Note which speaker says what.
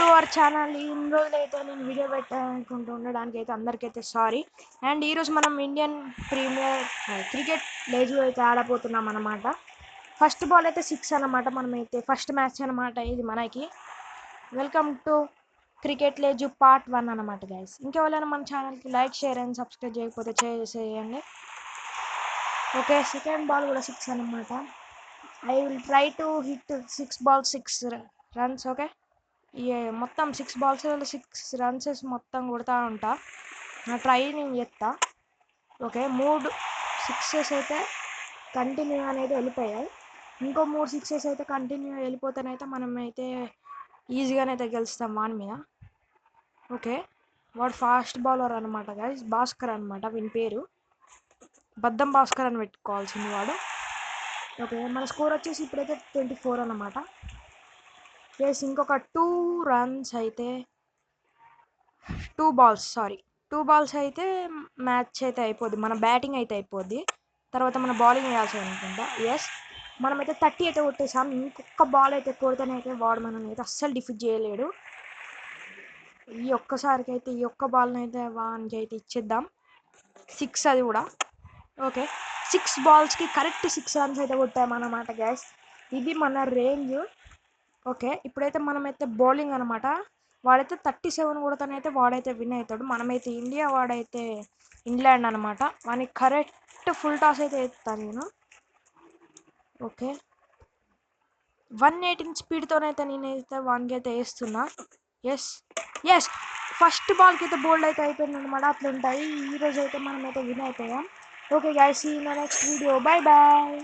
Speaker 1: Our channel. ఇన్ని రోజులైతే నేను వీడియో పెట్టాలనుకుంటూ ఉండడానికైతే అందరికైతే సారీ. అండ్ ఈరోజు మనం ఇండియన్ ప్రీమియర్ క్రికెట్ లేజు అయితే ఆడబోతున్నాం అన్నమాట. ఫస్ట్ బాల్ అయితే 6 అన్నమాట. మనమైతే ఫస్ట్ మ్యాచ్ అన్నమాట ఇది మనకి. వెల్కమ్ టు క్రికెట్ లేజు పార్ట్ 1 అన్నమాట గైస్. ఇంకెవరైనా మన ఛానల్కి లైక్ షేర్ అండ్ సబ్స్క్రైబ్ చేయకపోతే చేసేయండి. ఓకే, సెకండ్ బాల్ కూడా 6 అన్నమాట. I will try to hit 6 balls 6 runs. Okay, మొత్తం 6 balls 6 runs మొత్తం కొడతా ఉంటా. నా ట్రై నేను చేస్తా. ఓకే, 3 6s అయితే కంటిన్యూ అనేది వెళ్ళిపోయాయి. ఇంకో 3 6s అయితే కంటిన్యూ వెళ్ళిపోతేనైతే మనం అయితే ఈజీగానైతే గెలుస్తాం వాని మీద. ఓకే, వాడు ఫాస్ట్ బౌలర్ అనమాట గైస్, భాస్కర్ అనమాట వీని పేరు. బద్దం భాస్కర్ అని పెట్టుకోవాల్సింది వాడు. ఓకే, మన స్కోర్ వచ్చేసి ఇప్పుడైతే 24 అన్నమాట. ఎస్, ఇంకొక 2 runs అయితే 2 balls అయితే మ్యాచ్ అయితే అయిపోద్ది. మన బ్యాటింగ్ అయితే అయిపోద్ది, తర్వాత మన బౌలింగ్ వేయాల్సి అనుకుంటా. ఎస్, మనమైతే 30 అయితే కొట్టేసాం. ఇంకొక బాల్ అయితే కొడితేనైతే వాడు మనల్ని అయితే అస్సలు డిఫీట్ చేయలేడు. ఈ ఒక్కసారికి అయితే ఈ ఒక్క బాల్ని అయితే వానికి అయితే ఇచ్చేద్దాం. 6 అది కూడా. ఓకే, 6 balls కరెక్ట్ 6 runs అయితే కొట్టామన్నమాట గ్యాస్. ఇది మన రేంజ్. ఓకే, ఇప్పుడైతే మనమైతే బౌలింగ్ అనమాట. వాడైతే 37 కొడతానైతే వాడైతే విన్ అవుతాడు. మనమైతే ఇండియా, వాడైతే ఇంగ్లాండ్ అనమాట. వానికి కరెక్ట్ ఫుల్ టాస్ అయితే వేస్తాను నేను. ఓకే, 118 స్పీడ్తోనైతే నేనైతే వానికి అయితే వేస్తున్నా. ఎస్ ఎస్, ఫస్ట్ బాల్కి అయితే బోల్డ్ అయితే అయిపోయింది అనమాట. అట్లా ఉంటాయి. ఈరోజు అయితే మనమైతే విన్ అయిపోయాం. Okay guys, see in the next video. Bye bye.